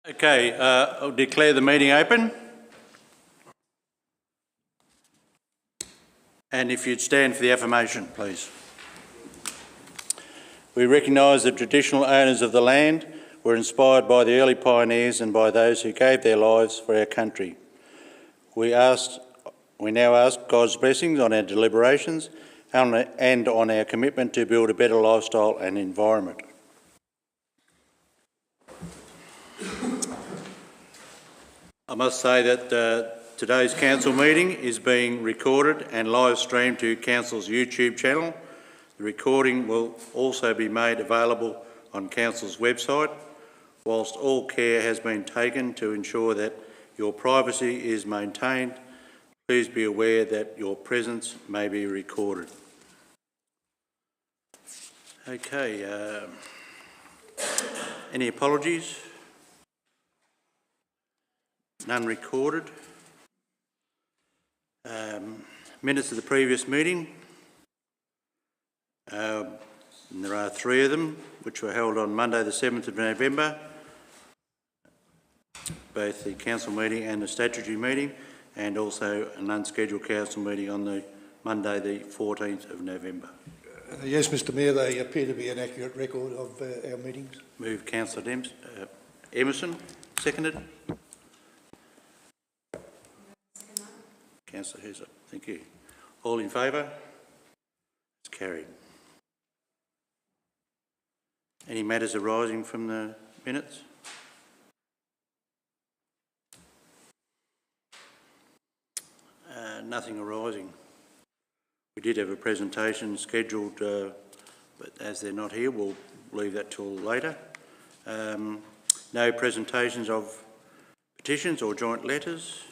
Okay, I'll declare the meeting open. And if you'd stand for the affirmation, please. We recognise the traditional owners of the land were inspired by the early pioneers and by those who gave their lives for our country. We now ask God's blessings on our deliberations and on our commitment to build a better lifestyle and environment. I must say that today's council meeting is being recorded and live streamed to council's YouTube channel. The recording will also be made available on council's website. Whilst all care has been taken to ensure that your privacy is maintained, please be aware that your presence may be recorded. Okay, any apologies? None recorded. Minutes of the previous meeting. And there are 3 of them, which were held on Monday the 7th of November, both the council meeting and the statutory meeting, and also an unscheduled council meeting on the Monday the 14th of November. Yes, Mr Mayor, they appear to be an accurate record of our meetings. Moved Councillor Emerson, seconded. Councillor Hezza, thank you. All in favour? It's carried. Any matters arising from the minutes? Nothing arising. We did have a presentation scheduled, but as they're not here, we'll leave that till later. No presentations of petitions or joint letters.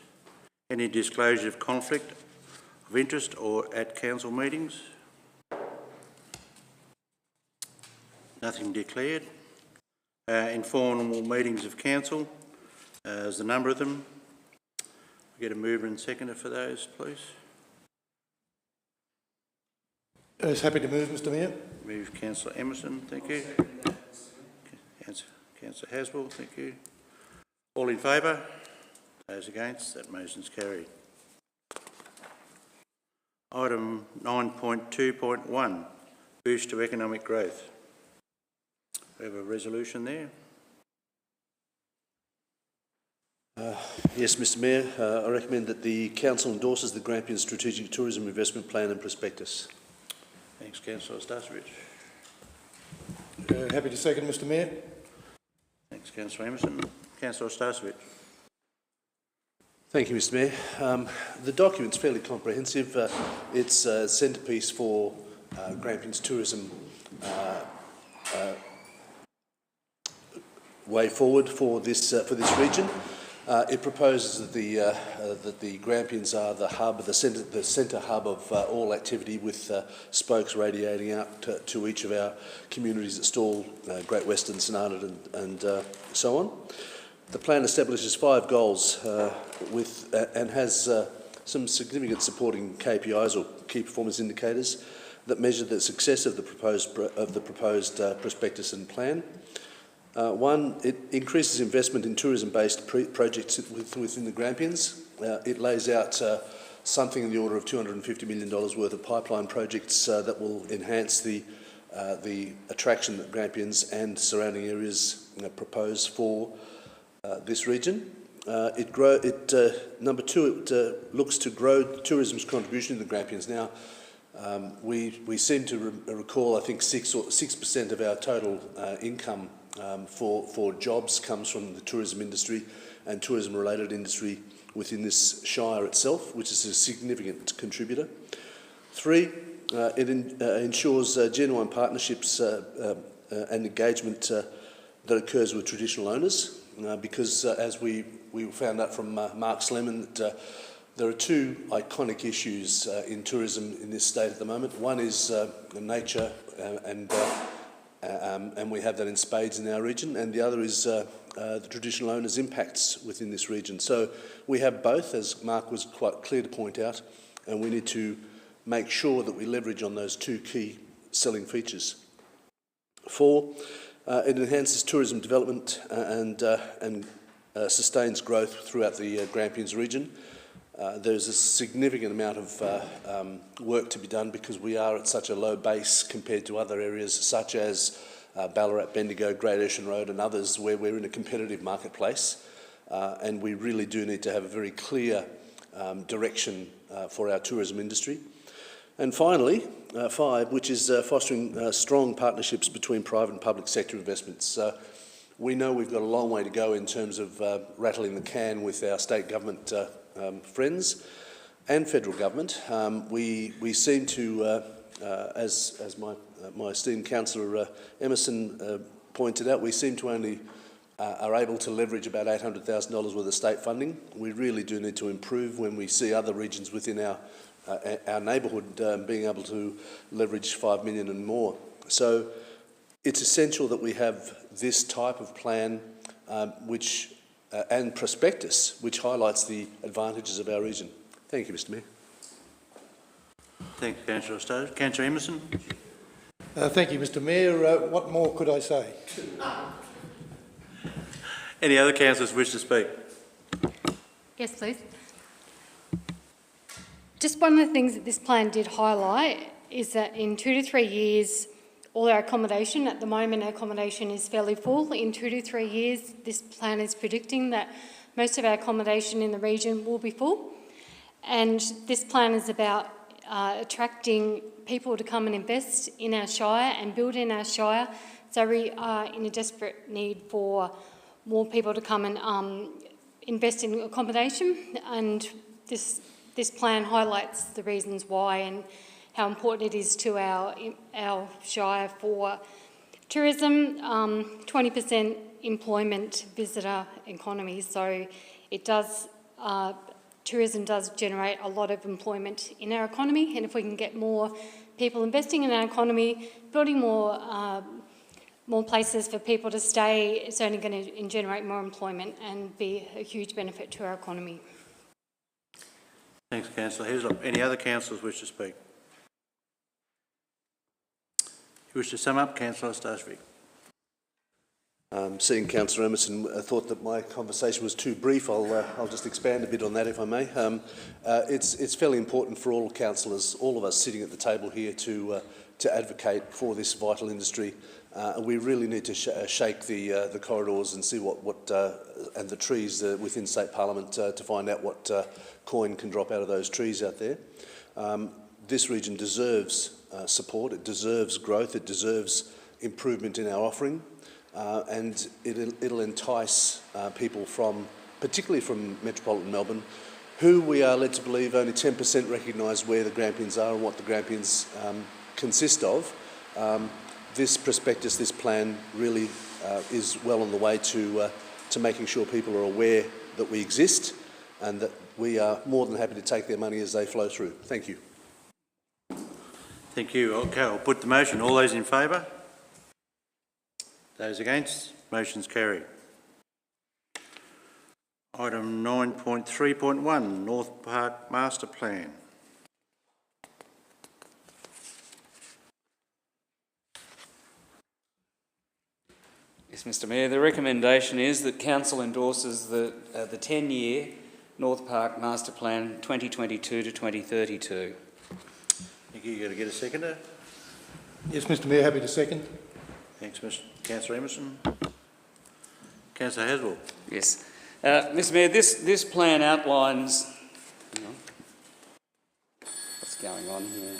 Any disclosure of conflict of interest or at council meetings? Nothing declared. Informal meetings of council, is the number of them. We get a mover and seconder for those, please. I was happy to move, Mr Mayor. Move Councillor Emerson, thank you. Councillor Haswell, thank you. All in favour? Those against? That motion's carried. Item 9.2.1, boost to economic growth. We have a resolution there. Yes, Mr Mayor, I recommend that the Council endorses the Grampians Strategic Tourism Investment Plan and Prospectus. Thanks, Councillor Stasevich. Happy to second, Mr Mayor. Thanks, Councillor Emerson. Councillor Stasevich. Thank you, Mr Mayor. The document's fairly comprehensive. It's a centrepiece for Grampians tourism way forward for this region. It proposes that the Grampians are the hub, the centre hub of all activity, with spokes radiating out to each of our communities at Stawell, Great Western, St Arnaud and so on. The plan establishes 5 goals and has some significant supporting KPIs or key performance indicators that measure the success of the proposed prospectus and plan. 1, it increases investment in tourism-based projects within the Grampians. It lays out something in the order of $250 million worth of pipeline projects that will enhance the attraction that Grampians and surrounding areas propose for this region. Number 2, it looks to grow tourism's contribution to the Grampians. Now, we seem to recall, I think, 6% of our total income for jobs comes from the tourism industry and tourism-related industry within this shire itself, which is a significant contributor. 3, it ensures genuine partnerships and engagement that occurs with traditional owners, because as we found out from Mark Sleman, that there are 2 iconic issues in tourism in this state at the moment. One is nature and we have that in spades in our region, and the other is the traditional owners' impacts within this region. So we have both, as Mark was quite clear to point out, and we need to make sure that we leverage on those 2 key selling features. 4, it enhances tourism development and sustains growth throughout the Grampians region. There's a significant amount of work to be done because we are at such a low base compared to other areas such as Ballarat, Bendigo, Great Ocean Road and others where we're in a competitive marketplace, and we really do need to have a very clear direction for our tourism industry. And finally, 5, which is fostering strong partnerships between private and public sector investments. We know we've got a long way to go in terms of rattling the can with our state government friends and federal government. We seem to, as my esteemed councillor Emerson pointed out, we seem to only are able to leverage about $800,000 worth of state funding. We really do need to improve when we see other regions within our neighbourhood being able to leverage $5 million and more. So it's essential that we have this type of plan and prospectus which highlights the advantages of our region. Thank you, Mr Mayor. Thank you, Councillor Stokes. Councillor Emerson. Thank you, Mr Mayor. What more could I say? Any other councillors wish to speak? Yes, please. Just one of the things that this plan did highlight is that in 2 to 3 years, all our accommodation, at the moment our accommodation is fairly full. In 2 to 3 years, this plan is predicting that most of our accommodation in the region will be full. And this plan is about attracting people to come and invest in our shire and build in our shire. So we are in a desperate need for more people to come and invest in accommodation, and this plan highlights the reasons why and how important it is to our shire for tourism. 20% employment visitor economy, so it does. Tourism does generate a lot of employment in our economy, and if we can get more people investing in our economy, building more places for people to stay, it's only going to generate more employment and be a huge benefit to our economy. Thanks, Councillor Heslop. Any other councillors wish to speak? You wish to sum up, Councillor Stajcic? Seeing Councillor Emerson thought that my conversation was too brief, I'll just expand a bit on that if I may. It's fairly important for all councillors, all of us sitting at the table here, to advocate for this vital industry. We really need to shake the corridors and see what and the trees within State Parliament to find out what coin can drop out of those trees out there. This region deserves support, it deserves growth, it deserves improvement in our offering. And it'll entice people particularly from metropolitan Melbourne, who we are led to believe only 10% recognise where the Grampians are and what the Grampians consist of. This prospectus, this plan, really is well on the way to making sure people are aware that we exist and that we are more than happy to take their money as they flow through. Thank you. Thank you. Okay, I'll put the motion. All those in favour? Those against? Motion's carried. Item 9.3.1, North Park Master Plan. Yes, Mr Mayor, the recommendation is that Council endorses the 10-year North Park Master Plan 2022 to 2032. Thank you. You've got to get a seconder? Yes, Mr Mayor, happy to second. Thanks, Councillor Emerson. Councillor Haswell. Yes. Mr Mayor, this plan outlines... Hang on. What's going on here?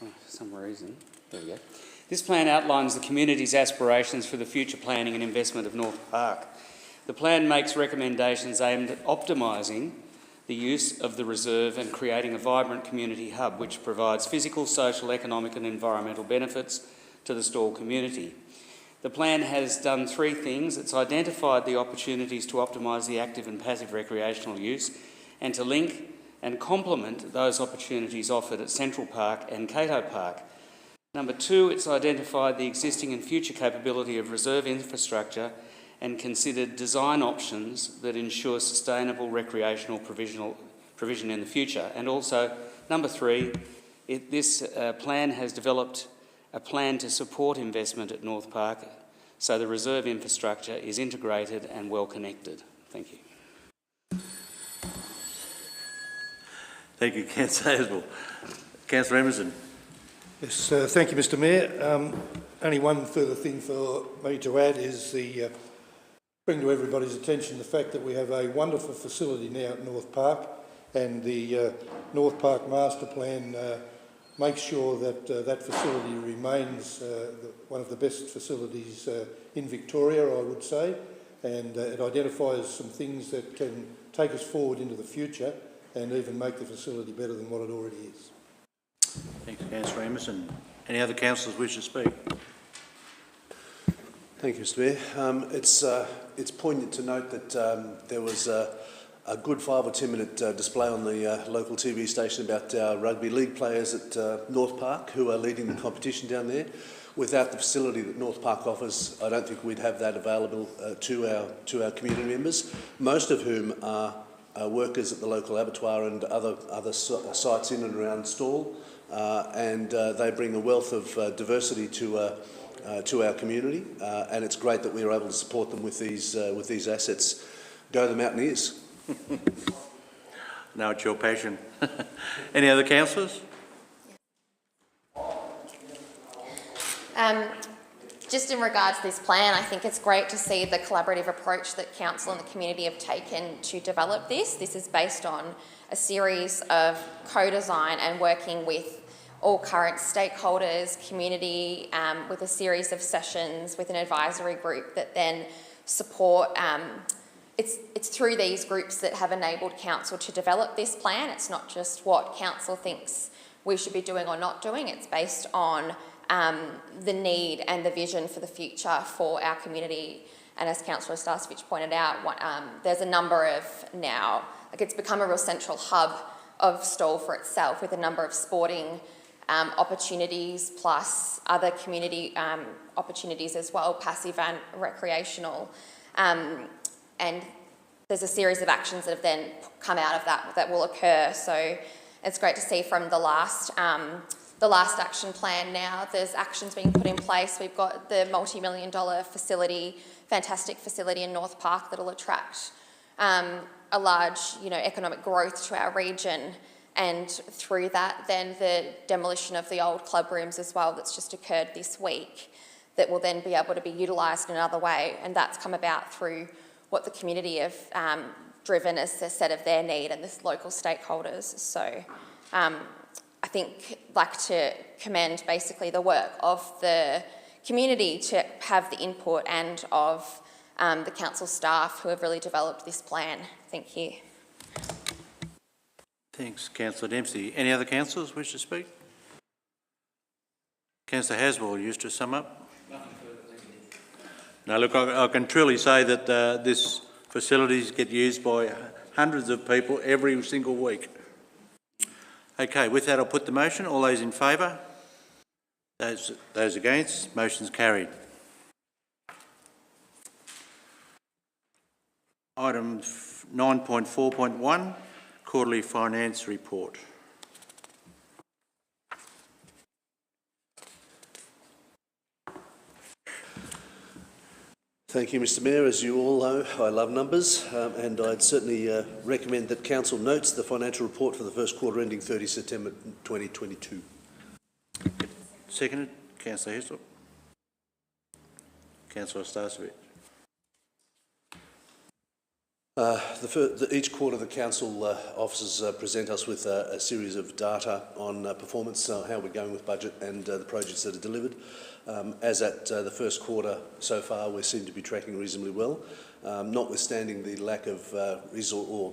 Oh, for some reason. There we go. This plan outlines the community's aspirations for the future planning and investment of North Park. The plan makes recommendations aimed at optimising the use of the reserve and creating a vibrant community hub which provides physical, social, economic and environmental benefits to the Stawell community. The plan has done 3 things. It's identified the opportunities to optimise the active and passive recreational use and to link and complement those opportunities offered at Central Park and Cato Park. Number 2, it's identified the existing and future capability of reserve infrastructure and considered design options that ensure sustainable recreational provision in the future. And also, number 3, this plan has developed a plan to support investment at North Park so the reserve infrastructure is integrated and well connected. Thank you. Thank you, Councillor Haswell. Councillor Emerson. Yes, thank you, Mr Mayor. Only one further thing for me to add is bring to everybody's attention the fact that we have a wonderful facility now at North Park, and the North Park Master Plan makes sure that that facility remains one of the best facilities in Victoria, I would say, and it identifies some things that can take us forward into the future and even make the facility better than what it already is. Thanks, Councillor Emerson. Any other councillors wish to speak? Thank you, Mr Mayor. It's poignant to note that there was a good 5 or 10 minute display on the local TV station about our rugby league players at North Park who are leading the competition down there. Without the facility that North Park offers, I don't think we'd have that available to our community members, most of whom are workers at the local abattoir and other sites in and around Stawell, and they bring a wealth of diversity to our community, and it's great that we are able to support them with these assets. Go the Mountaineers! No, it's your passion. Any other councillors? Just in regards to this plan, I think it's great to see the collaborative approach that Council and the community have taken to develop this. This is based on a series of co-design and working with all current stakeholders, community, with a series of sessions with an advisory group that then support. It's through these groups that have enabled Council to develop this plan. It's not just what Council thinks we should be doing or not doing. It's based on the need and the vision for the future for our community. And as Councillor Starcevich pointed out, there's a number of now, it's become a real central hub of Stawell for itself, with a number of sporting opportunities plus other community opportunities as well, passive and recreational. And there's a series of actions that have then come out of that will occur. So it's great to see from the last action plan now, there's actions being put in place. We've got the multi-million-dollar facility, fantastic facility in North Park that'll attract a large, economic growth to our region. And through that, then the demolition of the old club rooms as well that's just occurred this week that will then be able to be utilised in another way. And that's come about through what the community have driven as a set of their need and the local stakeholders. So I think like to commend basically the work of the community to have the input and of the council staff who have really developed this plan. Thank you. Thanks, Councillor Dempsey. Any other councillors wish to speak? Councillor Haswell, you wish to sum up? Nothing further, thank you. No, look, I can truly say that this facilities get used by hundreds of people every single week. Okay, with that I'll put the motion. All those in favour? Those against? Motion's carried. Item 9.4.1, Quarterly Finance Report. Thank you, Mr Mayor. As you all know, I love numbers, and I'd certainly recommend that Council notes the financial report for the first quarter ending 30 September 2022. Seconded, Councillor Hislop. Councillor Starcevich. Each quarter the Council officers present us with a series of data on performance, how we're going with budget and the projects that are delivered. As at the first quarter so far, we seem to be tracking reasonably well, notwithstanding the lack of resource or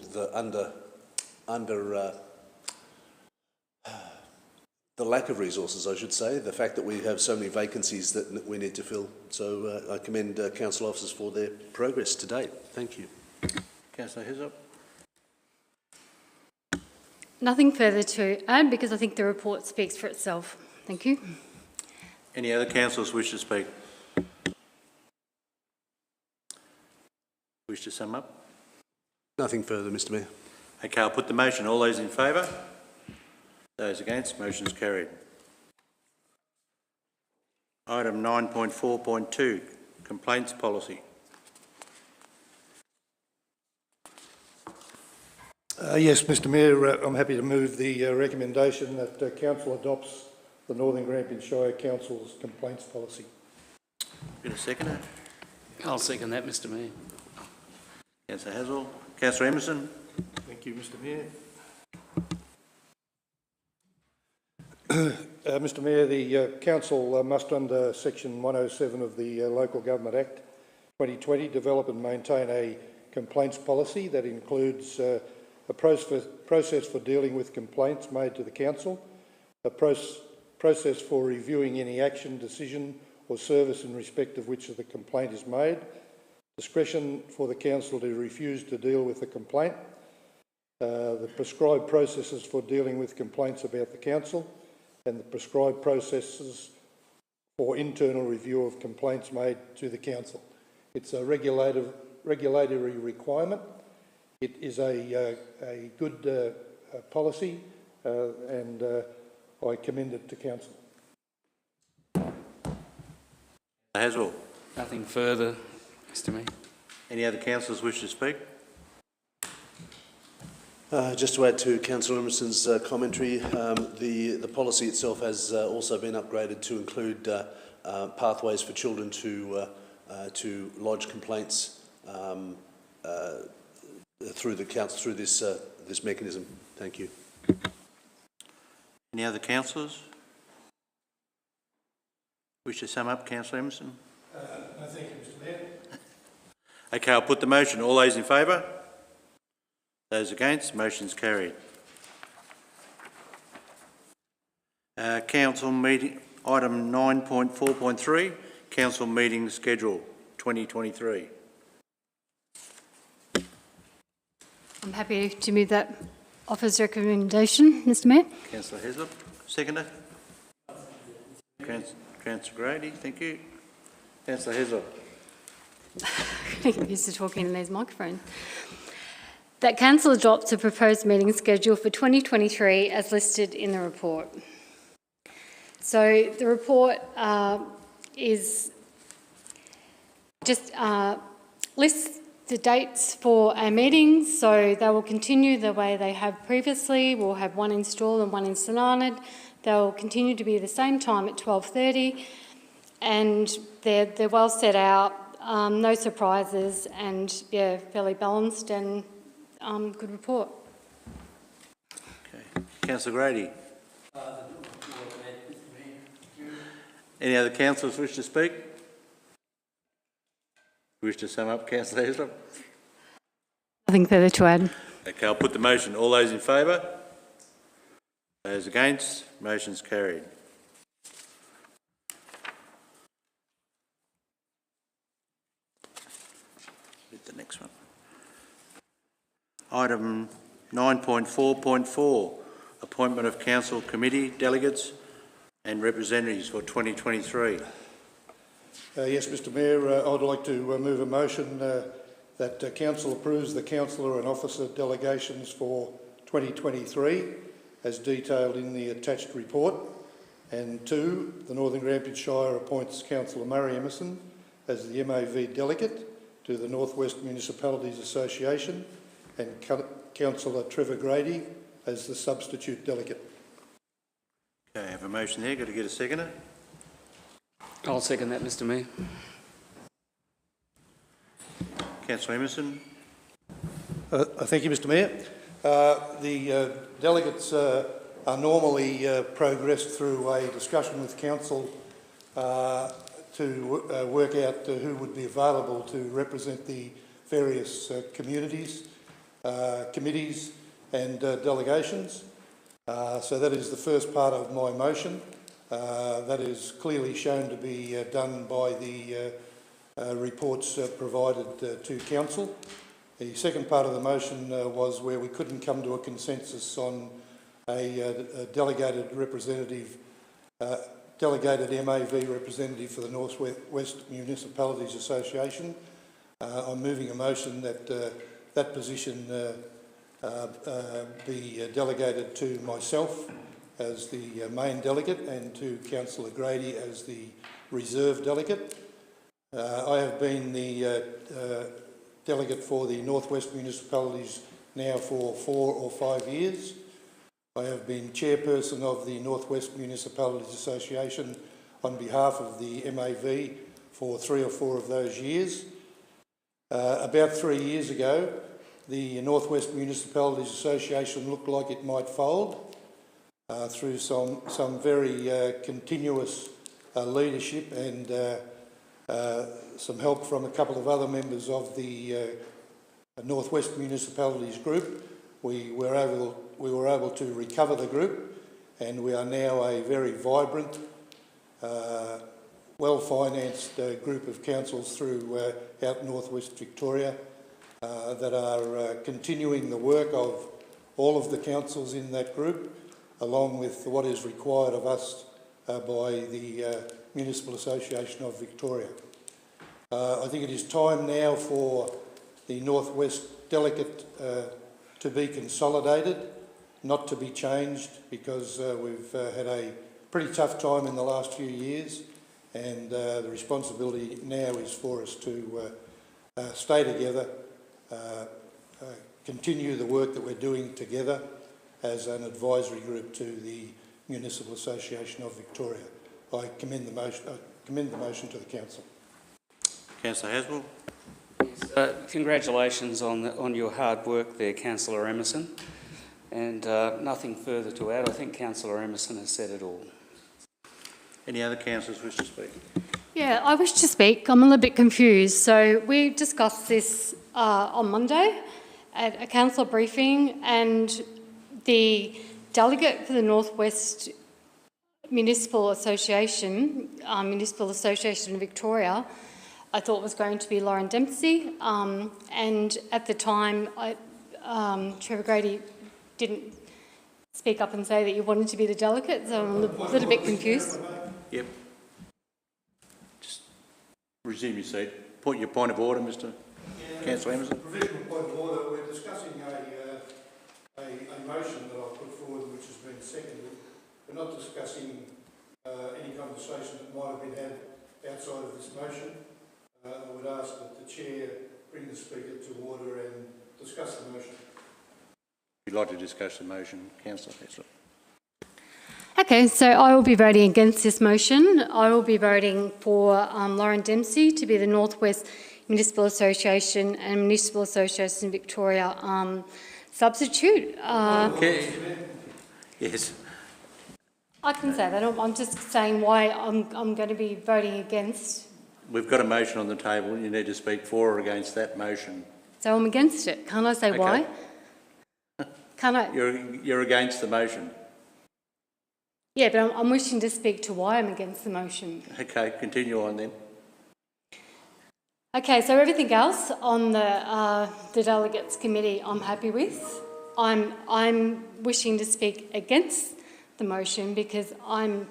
the lack of resources, I should say, the fact that we have so many vacancies that we need to fill. So I commend Council officers for their progress to date. Thank you. Councillor Hislop. Nothing further to add because I think the report speaks for itself. Thank you. Any other councillors wish to speak? Wish to sum up? Nothing further, Mr Mayor. Okay, I'll put the motion. All those in favour? Those against? Motion's carried. Item 9.4.2, complaints policy. Yes, Mr Mayor, I'm happy to move the recommendation that Council adopts the Northern Grampians Shire Council's complaints policy. Been a seconder? I'll second that, Mr Mayor. Councillor Hazel. Councillor Emerson. Thank you, Mr Mayor. Mr Mayor, the Council must, under Section 107 of the Local Government Act 2020, develop and maintain a complaints policy that includes a process for dealing with complaints made to the Council, a process for reviewing any action, decision or service in respect of which the complaint is made, discretion for the Council to refuse to deal with the complaint, the prescribed processes for dealing with complaints about the Council, and the prescribed processes for internal review of complaints made to the Council. It's a regulatory requirement. It is a good policy and I commend it to Council. Hazel. Nothing further, Mr Mayor. Any other councillors wish to speak? Just to add to Councillor Emerson's commentary, the policy itself has also been upgraded to include pathways for children to lodge complaints through the council through this mechanism. Thank you. Any other councillors? Wish to sum up, Councillor Emerson? No, thank you, Mr Mayor. Okay, I'll put the motion. All those in favour? Those against? Motion's carried. Council meeting, item 9.4.3, Council meeting schedule 2023. I'm happy to move that offer's recommendation, Mr Mayor. Councillor Heslop, seconder. Councillor Grady, thank you. Councillor Heslop. I'm used to talking in these microphones. That Council adopts a proposed meeting schedule for 2023 as listed in the report. So the report is just lists the dates for our meetings, so they will continue the way they have previously. We'll have one in Stawell and one in St Arnaud. They'll continue to be the same time at 12:30, and they're well set out, no surprises, and yeah, fairly balanced and good report. Okay. Councillor Grady. Any other councillors wish to speak? Wish to sum up, Councillor Heslop? Nothing further to add. Okay, I'll put the motion. All those in favour? Those against? Motion's carried. With the next one. Item 9.4.4, appointment of council committee delegates and representatives for 2023. Yes, Mr Mayor, I'd like to move a motion that Council approves the councillor and officer delegations for 2023 as detailed in the attached report. And 2, the Northern Grampians Shire appoints Councillor Murray Emerson as the MAV delegate to the North West Municipalities Association and Councillor Trevor Grady as the substitute delegate. Okay, I have a motion there. Got to get a seconder? I'll second that, Mr Mayor. Councillor Emerson. Thank you, Mr Mayor. The delegates are normally progressed through a discussion with Council to work out who would be available to represent the various communities, committees and delegations. So that is the first part of my motion. That is clearly shown to be done by the reports provided to Council. The second part of the motion was where we couldn't come to a consensus on a delegated representative, delegated MAV representative for the North West Municipalities Association. I'm moving a motion that that position be delegated to myself as the main delegate and to Councillor Grady as the reserve delegate. I have been the delegate for the Northwest municipalities now for 4 or 5 years. I have been chairperson of the Northwest Municipalities Association on behalf of the MAV for 3 or 4 of those years. About 3 years ago, the Northwest Municipalities Association looked like it might fold through some very continuous leadership and some help from a couple of other members of the Northwest Municipalities group. We were able to recover the group, and we are now a very vibrant, well-financed group of councils throughout Northwest Victoria that are continuing the work of all of the councils in that group, along with what is required of us by the Municipal Association of Victoria. I think it is time now for the Northwest delegate to be consolidated, not to be changed, because we've had a pretty tough time in the last few years, and the responsibility now is for us to stay together, continue the work that we're doing together as an advisory group to the Municipal Association of Victoria. I commend the motion to the Council. Councillor Haswell. Congratulations on your hard work there, Councillor Emerson. And nothing further to add. I think Councillor Emerson has said it all. Any other councillors wish to speak? Yeah, I wish to speak. I'm a little bit confused. So we discussed this on Monday at a council briefing, and the delegate for the Northwest Municipal Association in Victoria, I thought was going to be Lauren Dempsey, and at the time, Trevor Grady didn't speak up and say that you wanted to be the delegate, so I'm a little bit confused. Yep. Just resume your seat. Your point of order, Mr. Councillor Emerson. Provisional point of order. We're discussing a motion that I've put forward, which has been seconded. We're not discussing any conversation that might have been had outside of this motion. I would ask that the Chair bring the Speaker to order and discuss the motion. You'd like to discuss the motion, Councillor Haswell? Okay, so I will be voting against this motion. I will be voting for Lauren Dempsey to be the Northwest Municipal Association and Municipal Association Victoria substitute. Okay. Yes. I can say that. I'm just saying why I'm going to be voting against. We've got a motion on the table. You need to speak for or against that motion. So I'm against it. Can't I say Okay. why? Can't I? You're against the motion. Yeah, but I'm wishing to speak to why I'm against the motion. Okay, continue on then. Okay, so everything else on the delegates committee I'm happy with. I'm wishing to speak against the motion because I'm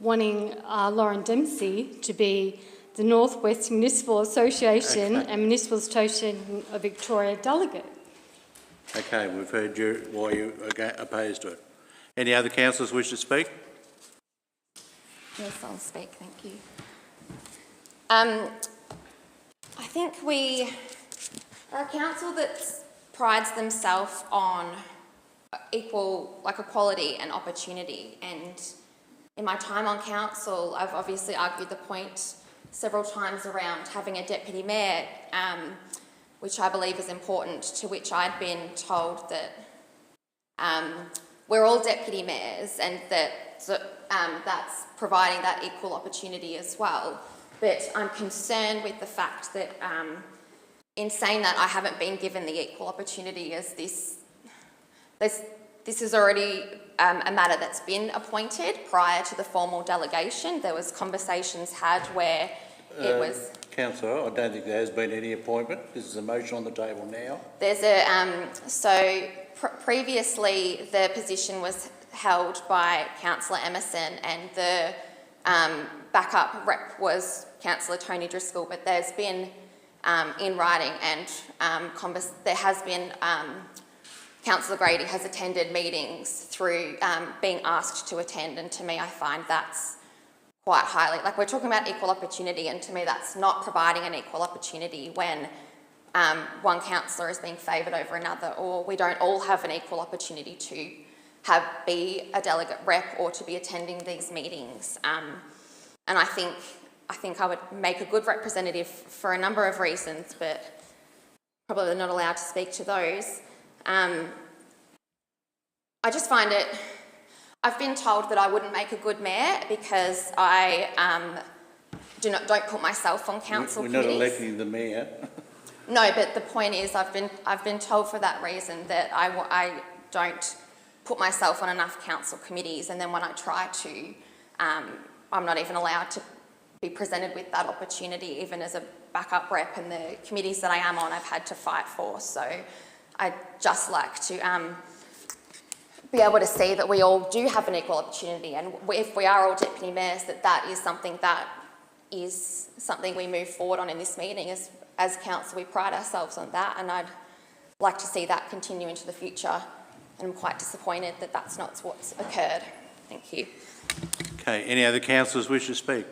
wanting Lauren Dempsey to be the Northwest Municipal Association and Municipal Association of Victoria delegate. Okay, we've heard why you are opposed to it. Any other councillors wish to speak? Yes, I'll speak, thank you. I think we are a council that prides themselves on equality and opportunity, and in my time on council I've obviously argued the point several times around having a deputy mayor, which I believe is important, to which I'd been told that we're all deputy mayors and that that's providing that equal opportunity as well. But I'm concerned with the fact that in saying that I haven't been given the equal opportunity, as this is already a matter that's been appointed prior to the formal delegation. There was conversations had where it was... Councillor, I don't think there has been any appointment. This is a motion on the table now. There's a... previously the position was held by Councillor Emerson and the backup rep was Councillor Tony Driscoll, but there's been in writing and there has been Councillor Grady has attended meetings through being asked to attend, and to me I find that's quite highly. Like, we're talking about equal opportunity, and to me that's not providing an equal opportunity when one councillor is being favoured over another, or we don't all have an equal opportunity to be a delegate rep or to be attending these meetings. And I think I would make a good representative for a number of reasons, but probably not allowed to speak to those. I just find it, I've been told that I wouldn't make a good mayor because I don't put myself on council We're committees. not electing the mayor. No, but the point is I've been told for that reason that I don't put myself on enough council committees, and then when I try to, I'm not even allowed to be presented with that opportunity, even as a backup rep, and the committees that I am on I've had to fight for. So I'd just like to be able to see that we all do have an equal opportunity, and if we are all deputy mayors, that is something we move forward on in this meeting. As council, we pride ourselves on that, and I'd like to see that continue into the future. And I'm quite disappointed that that's not what's occurred. Thank you. Okay, any other councillors wish to speak?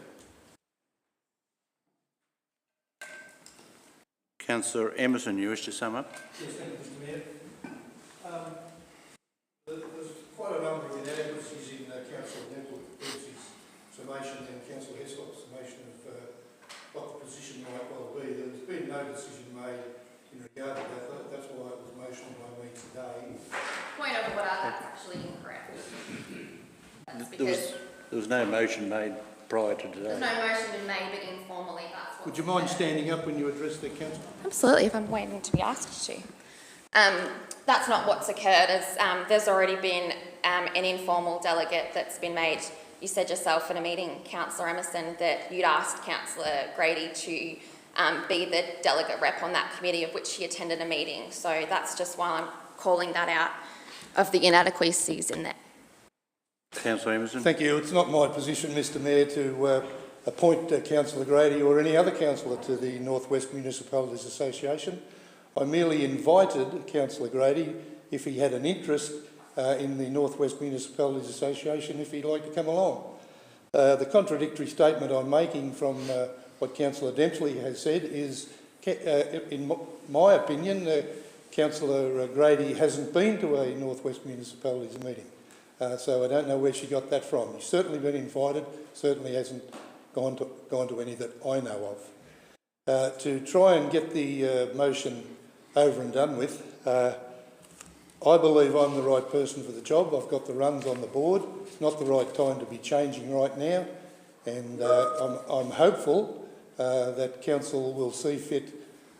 Councillor Emerson, you wish to sum up? Yes, thank you, Mr Mayor. There's quite a number of inadequacies in Councillor Dempsey's summation and Councillor Heslop's summation of what the position might well be. There's been no decision made in regard to that. That's why it was motioned by me today. Point of order, that's actually incorrect. That's because There was no motion made prior to there's today. no motion been made, but informally that's what. Would you mind standing up when you address the council? Absolutely, if I'm waiting to be asked to. That's not what's occurred. There's already been an informal delegate that's been made. You said yourself in a meeting, Councillor Emerson, that you'd asked Councillor Grady to be the delegate rep on that committee, of which he attended a meeting. So that's just why I'm calling that out, of the inadequacies in there. Councillor Emerson? Thank you. It's not my position, Mr Mayor, to appoint Councillor Grady or any other councillor to the North West Municipalities Association. I merely invited Councillor Grady, if he had an interest in the North West Municipalities Association, if he'd like to come along. The contradictory statement I'm making from what Councillor Dempsey has said is, in my opinion, Councillor Grady hasn't been to a North West Municipalities meeting. So I don't know where she got that from. He's certainly been invited, certainly hasn't gone to any that I know of. To try and get the motion over and done with, I believe I'm the right person for the job. I've got the runs on the board. It's not the right time to be changing right now, and I'm hopeful that council will see fit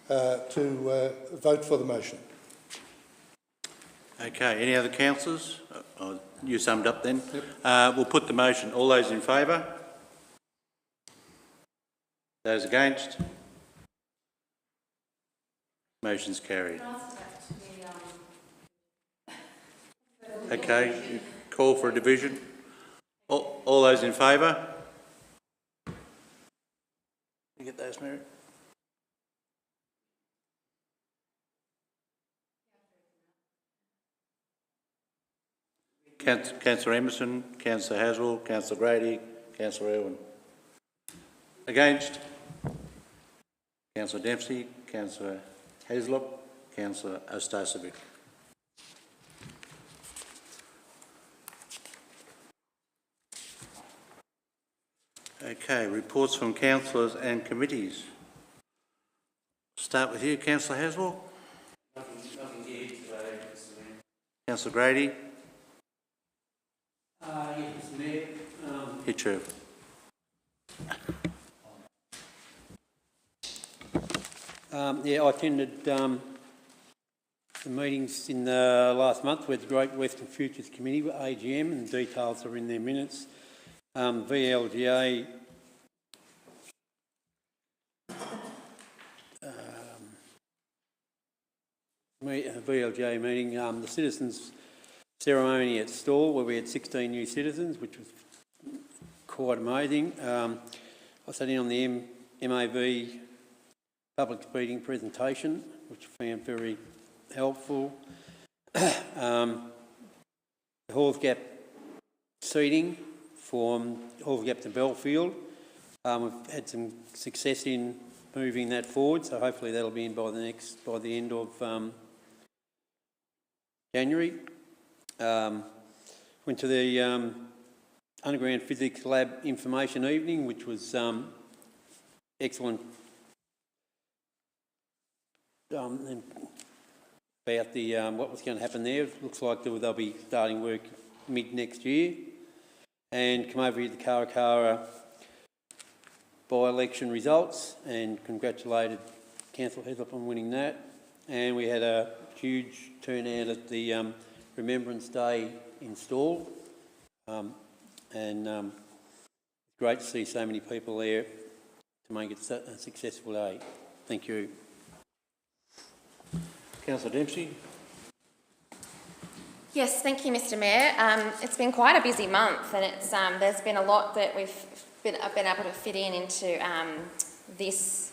to vote for the motion. Okay, any other councillors? You summed up then. Yep. We'll put the motion. All those in favour? Those against? Motion's carried. Okay, you call for a division. All those in favour? You get those, Mary? Councillor Emerson, Councillor Haswell, Councillor Grady, Councillor Irwin. Against? Councillor Dempsey, Councillor Heslop, Councillor Ostasovic. Okay, reports from councillors and committees. Start with you, Councillor Haswell. Nothing here today, Mr Mayor. Councillor Grady. Yes, Mr Mayor. Hit you. I attended the meetings in the last month with the Great Western Futures Committee, AGM, and details are in their minutes. VLGA VLGA meeting, the citizens' ceremony at Stawell, where we had 16 new citizens, which was quite amazing. I sat in on the MAV public speaking presentation, which I found very helpful. The Halls Gap seating from Hallgap to Belfield. We've had some success in moving that forward, so hopefully that'll be in by the end of January. Went to the Underground Physics Lab Information Evening, which was excellent. And about the what was going to happen there. It looks like they'll be starting work mid next year. And come over here to the Karakara by-election results and congratulated Councillor Heather on winning that. And we had a huge turnout at the Remembrance Day in Stawell. It's great to see so many people there to make it a successful day. Thank you. Councillor Dempsey. Yes, thank you, Mr. Mayor. It's been quite a busy month, and it's there's been a lot that I've been able to fit into this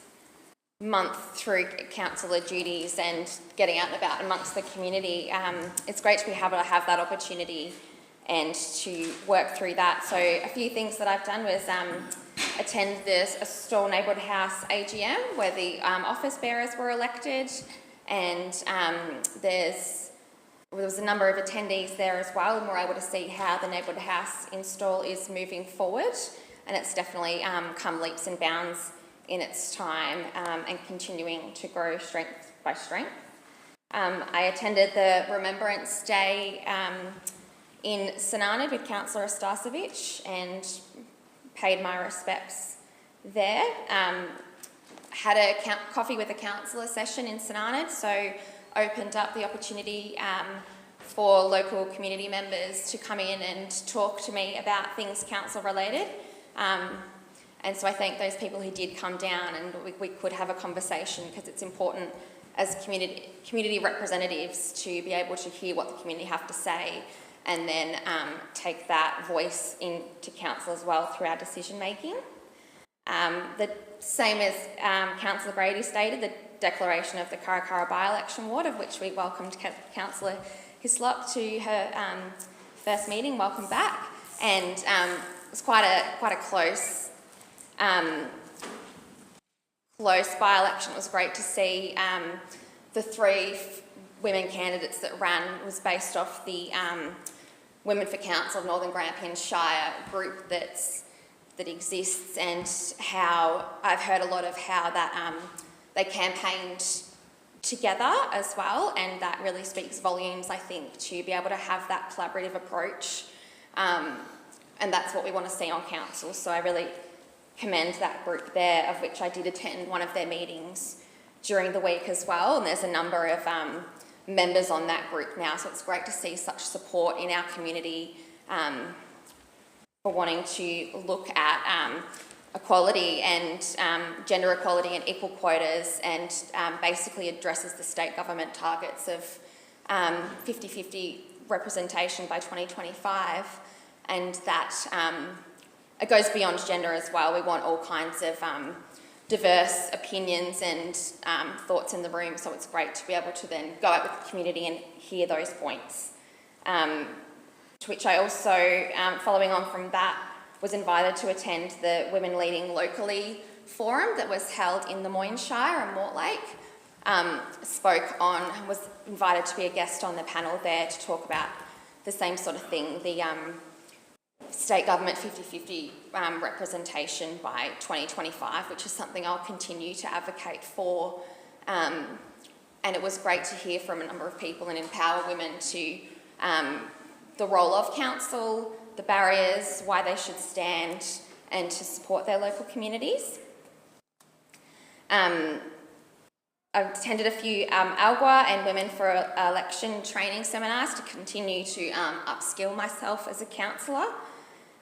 month through councillor duties and getting out and about amongst the community. It's great to be able to have that opportunity and to work through that. So a few things that I've done was attend the Stawell Neighbourhood House AGM where the office bearers were elected, and there was a number of attendees there as well, and we're able to see how the neighbourhood house in Stawell is moving forward, and it's definitely come leaps and bounds in its time and continuing to grow strength by strength. I attended the Remembrance Day in Senanad with Councillor Stasevich and paid my respects there. Had a coffee with a councillor session in Senanad, so opened up the opportunity for local community members to come in and talk to me about things council related. And so I thank those people who did come down and we could have a conversation, because it's important as community representatives to be able to hear what the community have to say and then take that voice into council as well through our decision making. The same as Councillor Brady stated, the declaration of the Karakara by-election ward, of which we welcomed Councillor Hislop to her first meeting. Welcome back. And it was quite a close by-election. It was great to see the three women candidates that ran was based off the Women for Council of Northern Grampians Shire group that exists, and how I've heard a lot of how that they campaigned together as well, and that really speaks volumes, I think, to be able to have that collaborative approach, and that's what we want to see on council. So I really commend that group there, of which I did attend one of their meetings during the week as well, and there's a number of members on that group now, so it's great to see such support in our community for wanting to look at equality and gender equality and equal quotas, and basically addresses the state government targets of 50-50 representation by 2025, and that it goes beyond gender as well. We want all kinds of diverse opinions and thoughts in the room, so it's great to be able to then go out with the community and hear those points. To which I also, following on from that, was invited to attend the Women Leading Locally forum that was held in the Moyne Shire and Mortlake. Was invited to be a guest on the panel there to talk about the same sort of thing, the state government 50-50 representation by 2025, which is something I'll continue to advocate for. And it was great to hear from a number of people and empower women to the role of council, the barriers, why they should stand, and to support their local communities. I've attended a few ALGWA and Women for Election training seminars to continue to upskill myself as a councillor.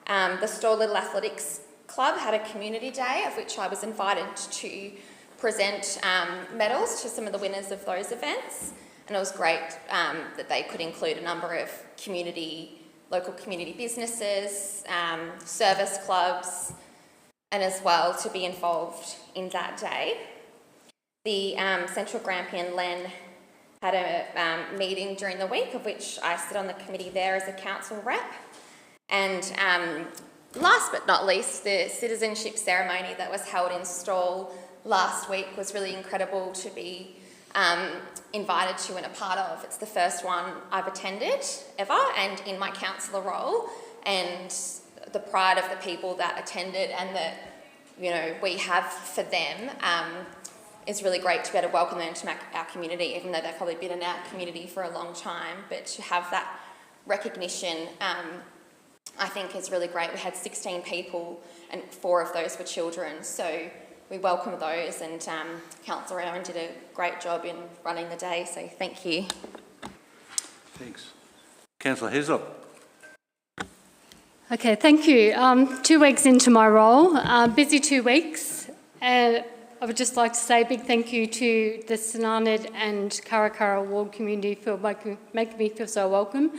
The Stawell Little Athletics Club had a community day, of which I was invited to present medals to some of the winners of those events. And it was great that they could include a number of local community businesses, service clubs, and as well to be involved in that day. The Central Grampian Len had a meeting during the week, of which I sit on the committee there as a council rep. And last but not least, the citizenship ceremony that was held in Stawell last week was really incredible to be invited to and a part of. It's the first one I've attended ever, and in my councillor role, and the pride of the people that attended and that, you know, we have for them is really great to be able to welcome them into our community, even though they've probably been in our community for a long time. But to have that recognition, I think is really great. We had 16 people and 4 of those were children, so we welcome those, and Councillor Owen did a great job in running the day, so thank you. Thanks. Councillor Heslop. Okay, thank you. 2 weeks into my role, busy 2 weeks, and I would just like to say a big thank you to the Sunanad and Karakara Ward community for making me feel so welcome.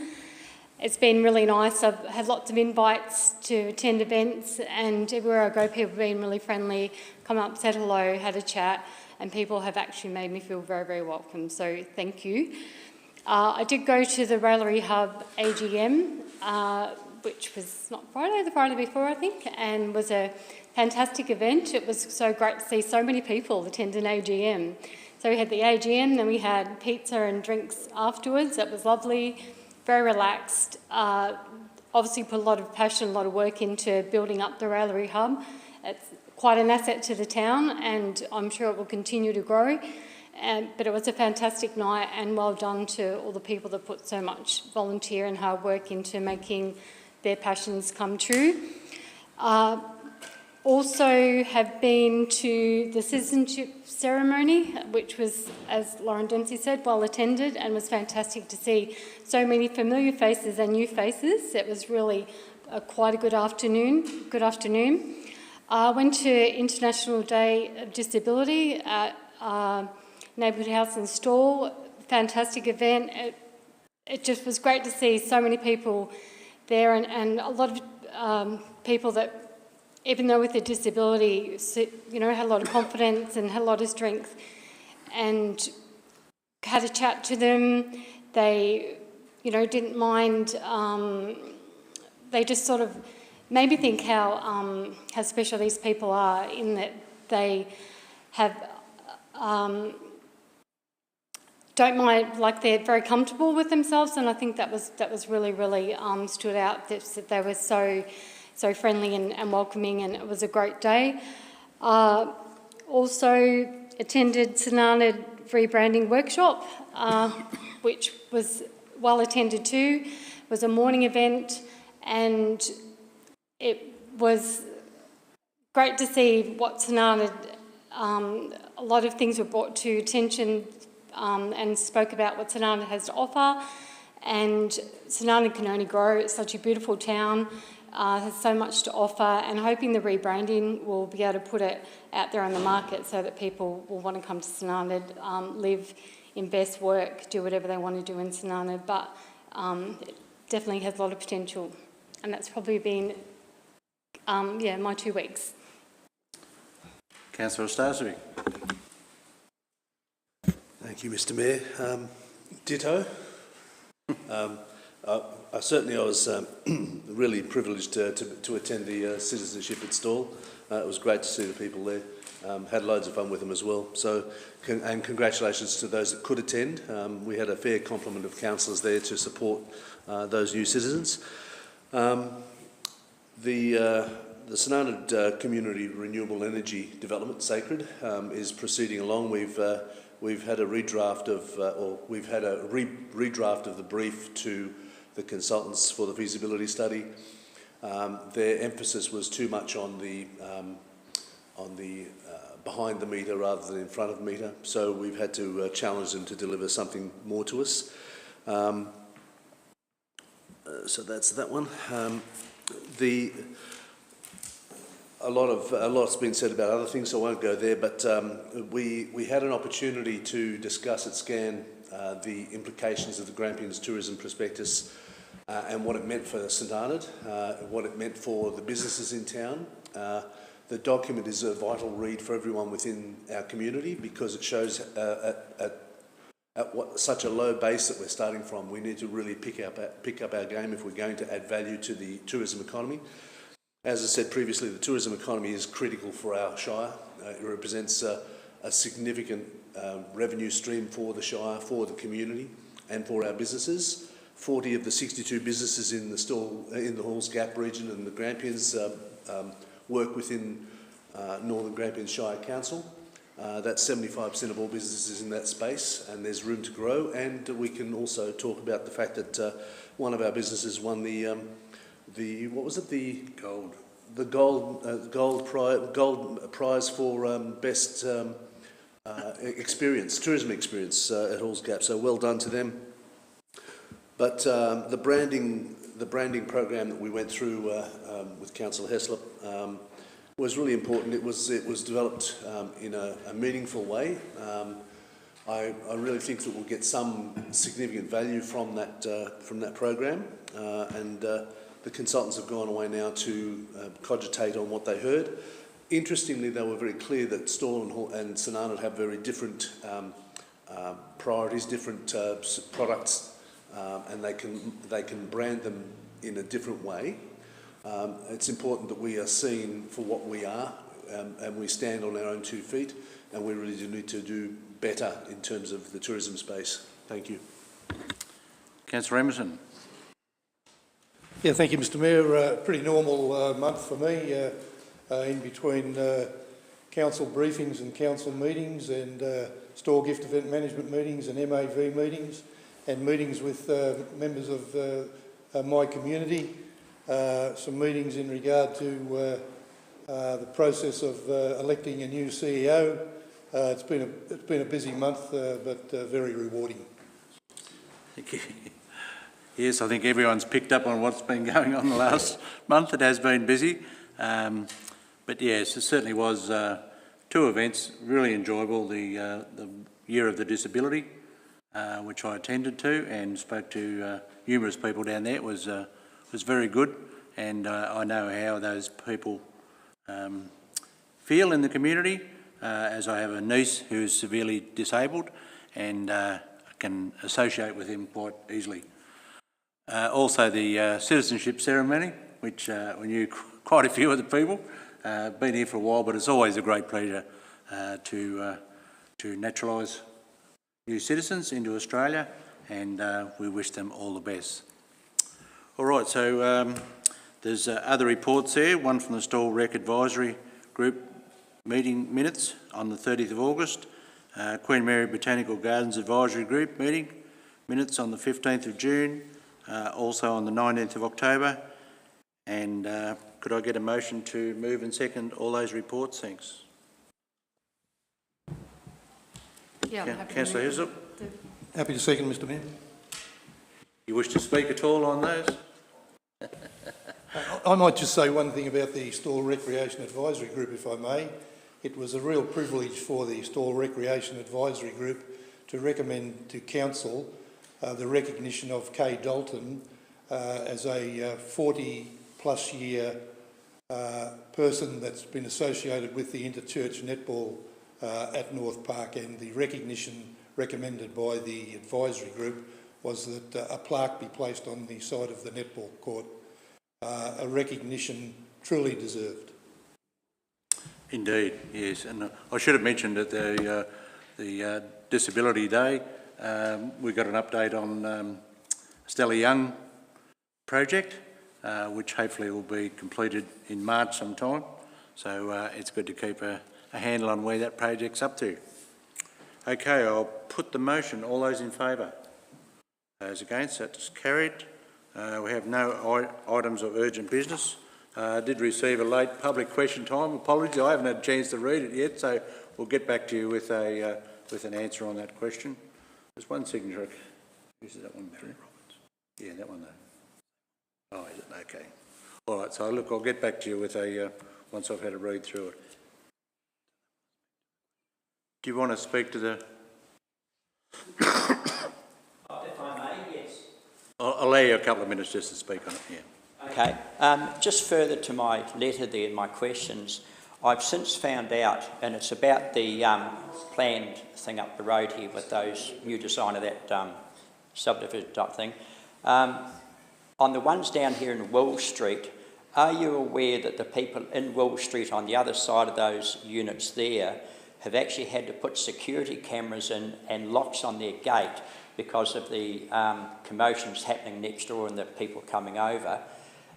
It's been really nice. I've had lots of invites to attend events, and everywhere I go people have been really friendly, come up, said hello, had a chat, and people have actually made me feel very, very welcome, so thank you. I did go to the Raillery Hub AGM, which was not Friday, the Friday before I think, and was a fantastic event. It was so great to see so many people attend an AGM. So we had the AGM, then we had pizza and drinks afterwards. It was lovely, very relaxed. Obviously put a lot of passion, a lot of work into building up the Raillery Hub. It's quite an asset to the town, and I'm sure it will continue to grow. But it was a fantastic night, and well done to all the people that put so much volunteer and hard work into making their passions come true. Also have been to the citizenship ceremony, which was, as Lauren Dempsey said, well attended, and was fantastic to see so many familiar faces and new faces. It was really quite a good afternoon. I went to International Day of Disability at Neighbourhood House in Stawell. Fantastic event. It just was great to see so many people there, and a lot of people that, even though with a disability, you know, had a lot of confidence and had a lot of strength, and had a chat to them. They, you know, didn't mind. They just sort of made me think how special these people are, in that they have don't mind, like they're very comfortable with themselves, and I think that was really, really stood out. That they were so friendly and welcoming, and it was a great day. Also attended Sunanad rebranding workshop, which was well attended too. It was a morning event, and it was great to see what Sunanad, a lot of things were brought to attention, and spoke about what Sunanad has to offer, and Sunanad can only grow. It's such a beautiful town. Has so much to offer, and hoping the rebranding will be able to put it out there on the market so that people will want to come to Sunanad, live, invest, work, do whatever they want to do in Sunanad. But it definitely has a lot of potential, and that's probably been my 2 weeks. Councillor Starsovic. Thank you, Mr. Mayor. Ditto. I was really privileged to attend the citizenship at Stawell. It was great to see the people there. Had loads of fun with them as well. So, and congratulations to those that could attend. We had a fair complement of councillors there to support those new citizens. The Sunanad Community Renewable Energy Development, SACRED, is proceeding along. We've had a redraft of the brief to the consultants for the feasibility study. Their emphasis was too much on the behind the meter rather than in front of the meter, so we've had to challenge them to deliver something more to us. So that's that one. A lot's been said about other things, so I won't go there, but we had an opportunity to discuss at SCAN the implications of the Grampians Tourism Prospectus and what it meant for Sunanad, what it meant for the businesses in town. The document is a vital read for everyone within our community because it shows at what such a low base that we're starting from. We need to really pick up our game if we're going to add value to the tourism economy. As I said previously, the tourism economy is critical for our Shire. It represents a significant revenue stream for the Shire, for the community and for our businesses. 40 of the 62 businesses in the Halls Gap region and the Grampians work within Northern Grampians Shire Council. That's 75% of all businesses in that space, and there's room to grow. And we can also talk about the fact that one of our businesses won the gold prize for best tourism experience at Halls Gap. So well done to them. But the branding program that we went through with Councillor Heslop was really important. It was developed in a meaningful way. I really think that we'll get some significant value from that program, and the consultants have gone away now to cogitate on what they heard. Interestingly, they were very clear that Stawell and St Arnaud have very different priorities, different products, and they can brand them in a different way. It's important that we are seen for what we are, and we stand on our own 2 feet, and we really do need to do better in terms of the tourism space. Thank you. Councillor Emerson. Yeah, thank you, Mr Mayor. Pretty normal month for me, in between council briefings and council meetings and store gift event management meetings and MAV meetings and meetings with members of my community. Some meetings in regard to the process of electing a new CEO. It's been a busy month, but very rewarding. Thank you. Yes, I think everyone's picked up on what's been going on the last month. It has been busy. But yes, it certainly was 2 events, really enjoyable. The Year of the Disability, which I attended to and spoke to numerous people down there. It was very good, and I know how those people feel in the community, as I have a niece who is severely disabled, and I can associate with him quite easily. Also the citizenship ceremony, which we knew quite a few of the people, been here for a while, but it's always a great pleasure to naturalise new citizens into Australia, and we wish them all the best. All right, so there's other reports there, one from the Stawell Rec Advisory Group meeting minutes on the 30th of August, Queen Mary Botanical Gardens Advisory Group meeting minutes on the 15th of June, also on the 19th of October, and could I get a motion to move and second all those reports? Thanks. Yeah, I'm happy. Councillor Heslop. Happy to second, Mr Mayor. You wish to speak at all on those? I might just say one thing about the Stawell Recreation Advisory Group, if I may. It was a real privilege for the Stawell Recreation Advisory Group to recommend to Council the recognition of Kay Dalton as a 40-plus year person that's been associated with the Interchurch Netball at North Park, and the recognition recommended by the advisory group was that a plaque be placed on the side of the netball court, a recognition truly deserved. Indeed, yes, and I should have mentioned at the Disability Day, we got an update on Stella Young project, which hopefully will be completed in March sometime. So it's good to keep a handle on where that project's up to. Okay, I'll put the motion. All those in favour? Those against? That's carried. We have no items of urgent business. I did receive a late public question time. Apologies, I haven't had a chance to read it yet, so we'll get back to you with an answer on that question. There's one signature. Is that one? Yeah, that one though. Oh, is it? Okay. All right. So look, I'll get back to you with once I've had a read through it. Do you want to speak to the? If I may, yes. I'll allow you a couple of minutes just to speak on it. Yeah. Okay. Just further to my letter there and my questions, I've since found out, and it's about the planned thing up the road here with those new design of that subdivision type thing. On the ones down here in Will Street, are you aware that the people in Will Street on the other side of those units there have actually had to put security cameras in and locks on their gate because of the commotions happening next door and the people coming over?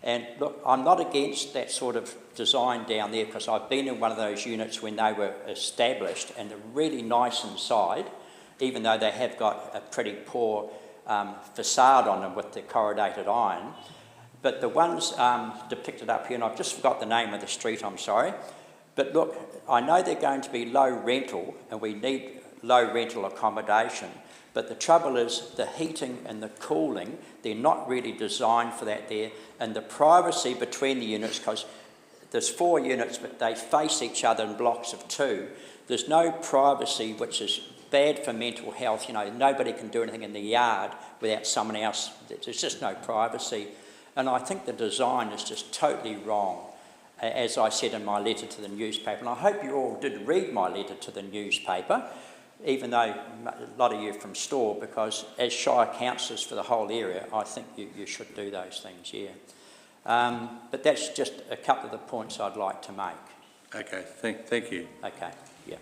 And look, I'm not against that sort of design down there because I've been in one of those units when they were established and they're really nice inside, even though they have got a pretty poor facade on them with the corrugated iron. But the ones depicted up here, and I've just forgot the name of the street, I'm sorry. But look, I know they're going to be low rental and we need low rental accommodation. But the trouble is the heating and the cooling, they're not really designed for that there. And the privacy between the units, because there's 4 units, but they face each other in blocks of 2. There's no privacy, which is bad for mental health. You know, nobody can do anything in the yard without someone else. There's just no privacy. And I think the design is just totally wrong, as I said in my letter to the newspaper. And I hope you all did read my letter to the newspaper, even though a lot of you are from Store, because as Shire councillors for the whole area, I think you should do those things, yeah. But that's just a couple of the points I'd like to make. Okay, thank you. Okay, yeah.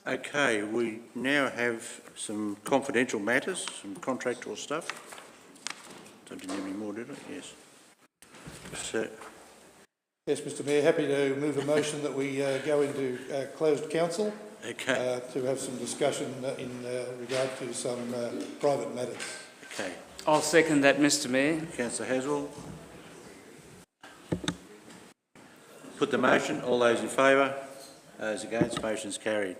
Okay, we now have some confidential matters, some contractual stuff. Don't you need any more, did it? Yes. So, Yes, Mr Mayor, happy to move a motion that we go into closed council okay. to have some discussion in regard to some private matters. Okay. I'll second that, Mr Mayor. Councillor Haswell. Put the motion. All those in favour? Those against? Motion's carried.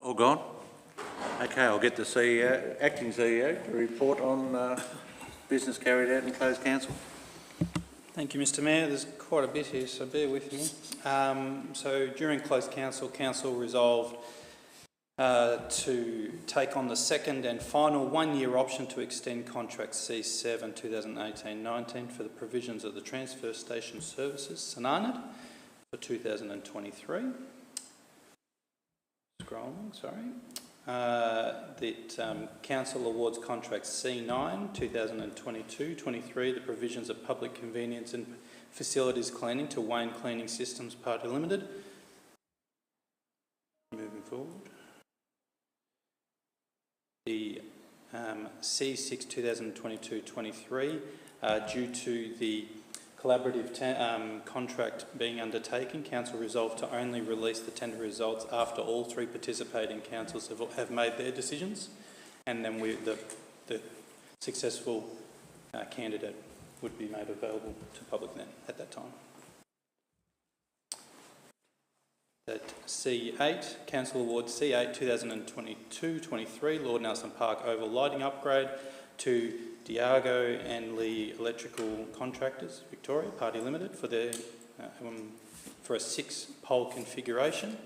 All gone? Okay, I'll get the CEO, acting CEO to report on business carried out in closed council. Thank you, Mr Mayor. There's quite a bit here, so bear with me. So during closed council, council resolved to take on the second and final one-year option to extend contract C7 2018-19 for the provisions of the transfer station services, Sananad, for 2023. Scrolling, sorry. That council awards contract C9 2022-23, the provisions of public convenience and facilities cleaning to Wayne Cleaning Systems Party Limited. Moving forward. The C6 2022-23, due to the collaborative contract being undertaken, council resolved to only release the tender results after all three participating councils have made their decisions, and then the successful candidate would be made available to public then at that time. That C8, council awards C8 2022-23 Lord Nelson Park Oval lighting upgrade to Diago and Lee Electrical Contractors, Victoria, Party Limited, for their for a 6-pole configuration,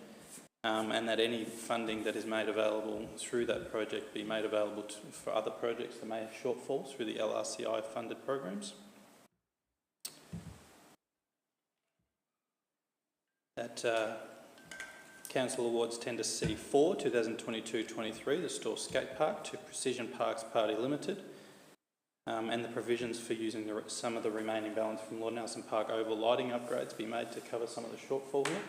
and that any funding that is made available through that project be made available for other projects that may have shortfalls through the LRCI funded programs. That council awards tender C4 2022-23 the Store Skate Park to Precision Parks Party Limited, and the provisions for using some of the remaining balance from Lord Nelson Park Oval lighting upgrades be made to cover some of the shortfall here.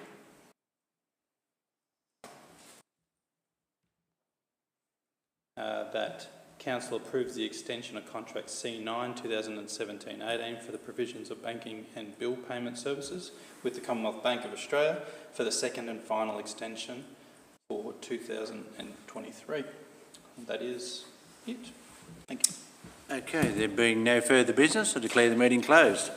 That council approves the extension of contract C9 2017-18 for the provisions of banking and bill payment services with the Commonwealth Bank of Australia for the second and final extension for 2023. That is it. Thank you. Okay, there being no further business, I declare the meeting closed.